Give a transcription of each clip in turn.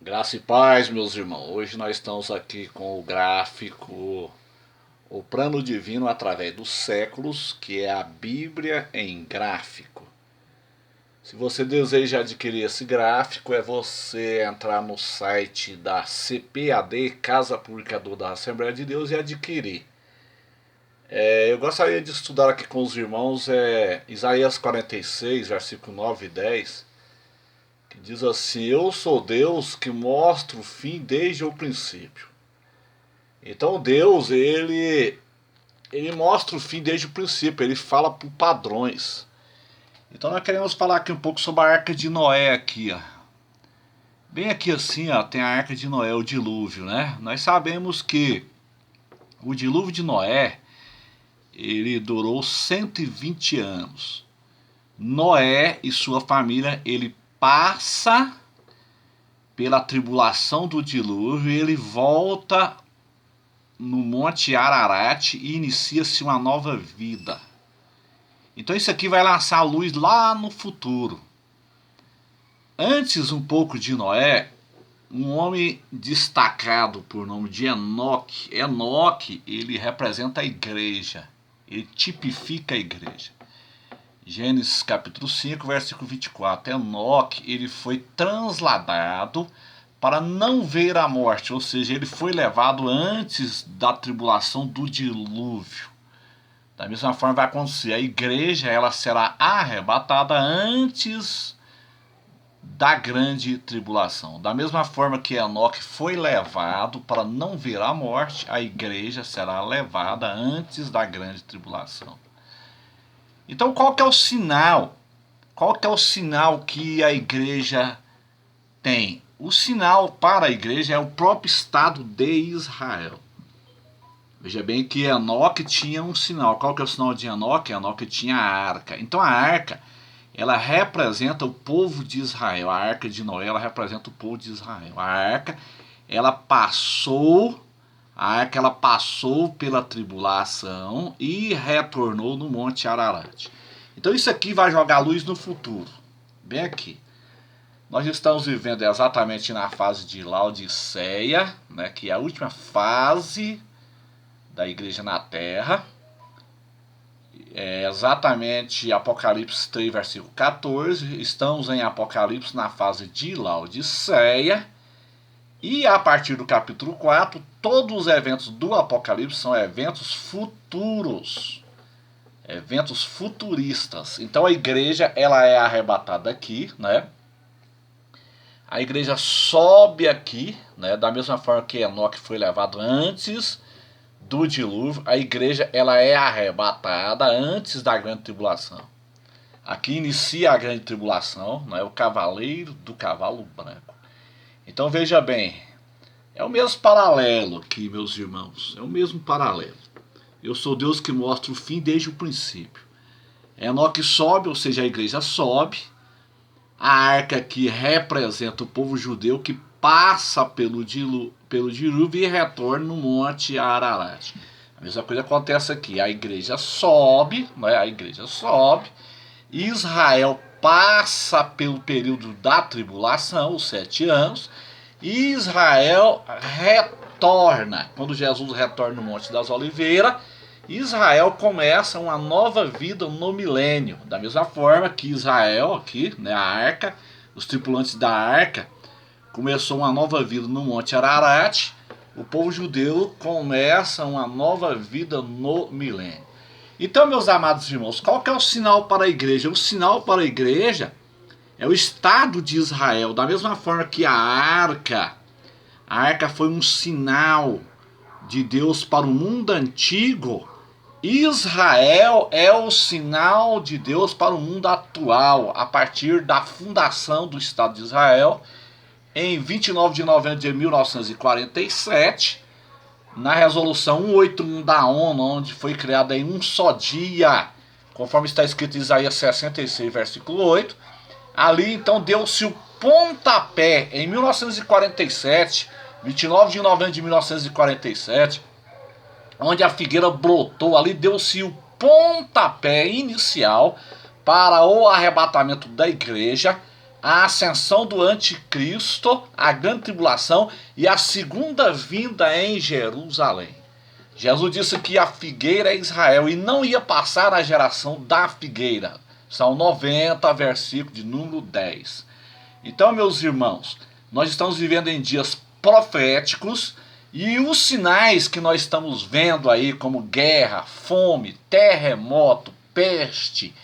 Graça e paz, meus irmãos. Hoje nós estamos aqui com o gráfico O Plano Divino através dos séculos, que é a Bíblia em gráfico. Se você deseja adquirir esse gráfico, é você entrar no site da CPAD, Casa Publicadora da Assembleia de Deus, e adquirir. Eu gostaria de estudar aqui com os irmãos Isaías 46, versículo 9 e 10, que diz assim: Eu sou Deus que mostra o fim desde o princípio. Então Deus, ele mostra o fim desde o princípio, ele fala por padrões. Então nós queremos falar aqui um pouco sobre a Arca de Noé aqui, ó. Bem aqui assim, ó, tem a Arca de Noé, o dilúvio, né? Nós sabemos que o dilúvio de Noé, ele durou 120 anos. Noé e sua família, ele passa pela tribulação do dilúvio e ele volta no Monte Ararat e inicia-se uma nova vida. Então isso aqui vai lançar a luz lá no futuro. Antes um pouco de Noé, um homem destacado por nome de Enoque. Enoque, ele representa a igreja, ele tipifica a igreja. Gênesis capítulo 5, versículo 24. Enoque, ele foi transladado para não ver a morte, ou seja, ele foi levado antes da tribulação do dilúvio. Da mesma forma vai acontecer, a igreja ela será arrebatada antes da grande tribulação. Da mesma forma que Enoque foi levado para não ver a morte, a igreja será levada antes da grande tribulação. Então qual que é o sinal? Qual que é o sinal que a igreja tem? O sinal para a igreja é o próprio Estado de Israel. Veja bem que Enoque tinha um sinal. Qual que é o sinal de Enoque? Enoque tinha a arca. Então a arca, ela representa o povo de Israel. A arca de Noé, ela representa o povo de Israel. A arca, ela passou pela tribulação e retornou no Monte Ararat. Então isso aqui vai jogar luz no futuro. Bem aqui. Nós estamos vivendo exatamente na fase de Laodiceia, né, que é a última fase da igreja na terra. É exatamente Apocalipse 3, versículo 14. Estamos em Apocalipse na fase de Laodiceia. E a partir do capítulo 4, todos os eventos do Apocalipse são eventos futuros. Eventos futuristas. Então a igreja ela é arrebatada aqui, né? A igreja sobe aqui, né? Da mesma forma que Enoque foi levado antes do dilúvio, a igreja ela é arrebatada antes da grande tribulação. Aqui inicia a grande tribulação, né? O cavaleiro do cavalo branco. Então veja bem, é o mesmo paralelo aqui, meus irmãos, é o mesmo paralelo. Eu sou Deus que mostra o fim desde o princípio. Enoque sobe, ou seja, a igreja sobe. A arca que representa o povo judeu que passa pelo dilúvio e retorna no Monte Ararat. A mesma coisa acontece aqui. A igreja sobe, né? A igreja sobe. Israel passa pelo período da tribulação, os 7 anos. E Israel retorna. Quando Jesus retorna no Monte das Oliveiras, Israel começa uma nova vida no milênio. Da mesma forma que Israel, aqui, né, a arca, os tripulantes da arca, começou uma nova vida no Monte Ararat, o povo judeu começa uma nova vida no milênio. Então, meus amados irmãos, qual que é o sinal para a igreja? O sinal para a igreja é o Estado de Israel. Da mesma forma que a arca foi um sinal de Deus para o mundo antigo, Israel é o sinal de Deus para o mundo atual, a partir da fundação do Estado de Israel, em 29 de novembro de 1947, na resolução 181 da ONU, onde foi criada em um só dia, conforme está escrito em Isaías 66, versículo 8. Ali então deu-se o pontapé, em 1947, 29 de novembro de 1947, onde a figueira brotou, ali deu-se o pontapé inicial para o arrebatamento da igreja, a ascensão do anticristo, a grande tribulação e a segunda vinda em Jerusalém. Jesus disse que a figueira é Israel e não ia passar a geração da figueira. São 90, versículo de número 10. Então, meus irmãos, nós estamos vivendo em dias proféticos e os sinais que nós estamos vendo aí, como guerra, fome, terremoto, peste,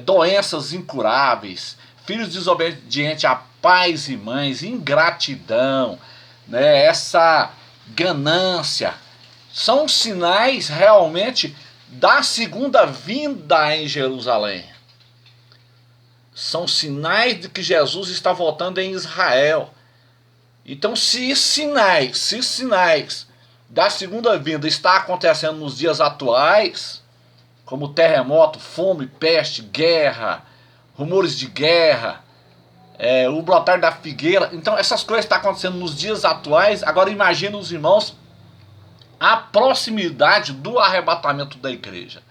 doenças incuráveis, filhos desobedientes a pais e mães, ingratidão, né, essa ganância, são sinais realmente da segunda vinda em Jerusalém. São sinais de que Jesus está voltando em Israel. Então, se sinais da segunda vinda está acontecendo nos dias atuais, como terremoto, fome, peste, guerra, rumores de guerra, o brotar da figueira, então essas coisas estão acontecendo nos dias atuais. Agora imagina os irmãos a proximidade do arrebatamento da igreja.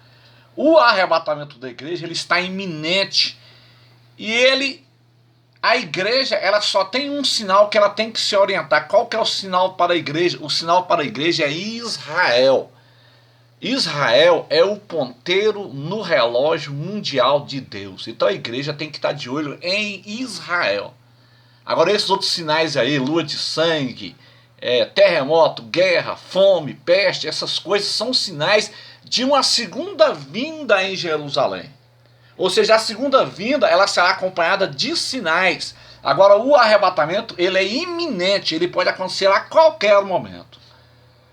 O arrebatamento da igreja ele está iminente e a igreja ela só tem um sinal que ela tem que se orientar. Qual que é o sinal para a igreja? O sinal para a igreja é Israel. Israel é o ponteiro no relógio mundial de Deus. Então a igreja tem que estar de olho em Israel. Agora esses outros sinais aí, lua de sangue, terremoto, guerra, fome, peste, essas coisas são sinais de uma segunda vinda em Jerusalém. Ou seja, a segunda vinda ela será acompanhada de sinais. Agora o arrebatamento ele é iminente, ele pode acontecer a qualquer momento.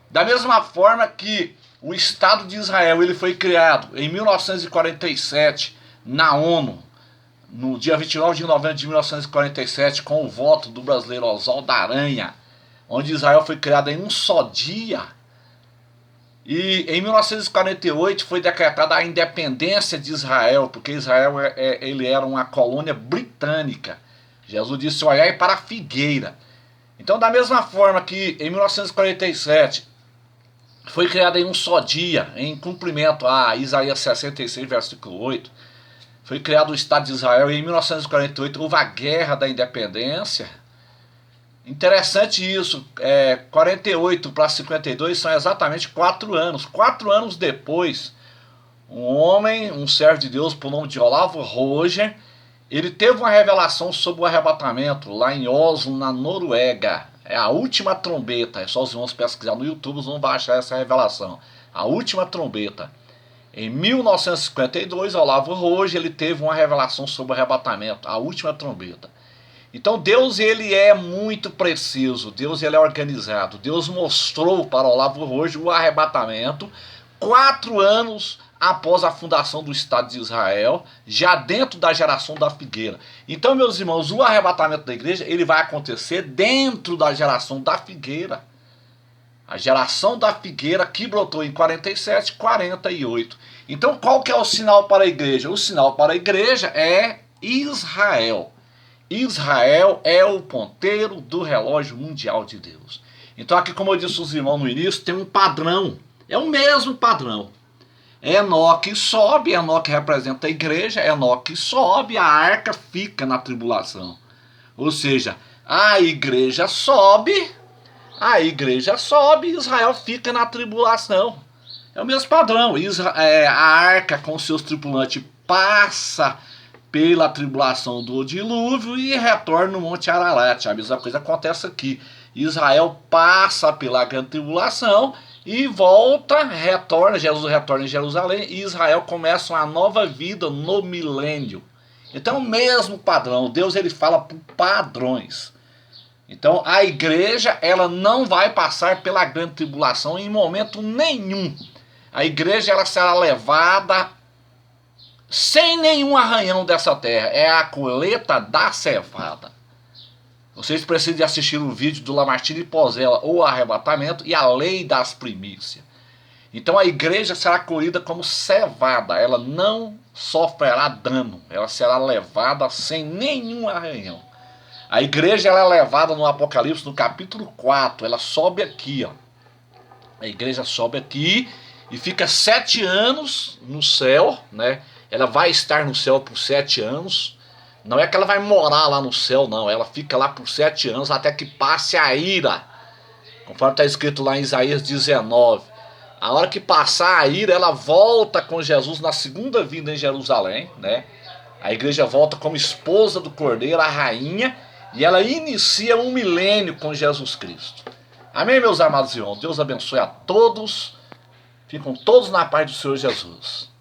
Da mesma forma que o Estado de Israel ele foi criado em 1947 na ONU, no dia 29 de novembro de 1947, com o voto do brasileiro Oswaldo Aranha, onde Israel foi criada em um só dia. E em 1948 foi decretada a independência de Israel, porque Israel ele era uma colônia britânica. Jesus disse: olhai para a figueira. Então, da mesma forma que em 1947 foi criada em um só dia, em cumprimento a Isaías 66, versículo 8, foi criado o Estado de Israel e em 1948 houve a Guerra da Independência. Interessante isso, 48 para 52 são exatamente 4 anos. 4 anos depois, um homem, um servo de Deus por nome de Olavo Roger, ele teve uma revelação sobre o arrebatamento lá em Oslo, na Noruega. É a última trombeta, é só os irmãos pesquisar no YouTube, vão baixar essa revelação. A última trombeta. Em 1952, Olavo Roger ele teve uma revelação sobre o arrebatamento, a última trombeta. Então Deus ele é muito preciso, Deus ele é organizado. Deus mostrou para Olavo Roger o arrebatamento 4 anos após a fundação do Estado de Israel, já dentro da geração da figueira. Então, meus irmãos, o arrebatamento da igreja ele vai acontecer dentro da geração da figueira. A geração da figueira que brotou em 47, 48. Então, qual que é o sinal para a igreja? O sinal para a igreja é Israel. Israel é o ponteiro do relógio mundial de Deus. Então aqui, como eu disse aos irmãos no início, tem um padrão. É o mesmo padrão. Enoque sobe, Enoque representa a igreja, Enoque sobe, a arca fica na tribulação. Ou seja, a igreja sobe, Israel fica na tribulação. É o mesmo padrão. A arca com seus tripulantes passa pela tribulação do dilúvio e retorna no Monte Ararat. A mesma coisa acontece aqui. Israel passa pela grande tribulação e volta, retorna, Jesus retorna em Jerusalém e Israel começa uma nova vida no milênio. Então, o mesmo padrão. Deus ele fala por padrões. Então, a igreja ela não vai passar pela grande tribulação em momento nenhum. A igreja ela será levada sem nenhum arranhão dessa terra. É a colheita da cevada. Vocês precisam de assistir o vídeo do Lamartine e Pozella, o arrebatamento e a lei das primícias. Então a igreja será colhida como cevada. Ela não sofrerá dano. Ela será levada sem nenhum arranhão. A igreja ela é levada no Apocalipse, no capítulo 4. Ela sobe aqui, ó. A igreja sobe aqui e fica 7 anos no céu, né? Ela vai estar no céu por 7 anos. Não é que ela vai morar lá no céu, não. Ela fica lá por 7 anos até que passe a ira. Conforme está escrito lá em Isaías 19. A hora que passar a ira, ela volta com Jesus na segunda vinda em Jerusalém, né? A igreja volta como esposa do Cordeiro, a rainha, e ela inicia um milênio com Jesus Cristo. Amém, meus amados irmãos? Deus abençoe a todos. Ficam todos na paz do Senhor Jesus.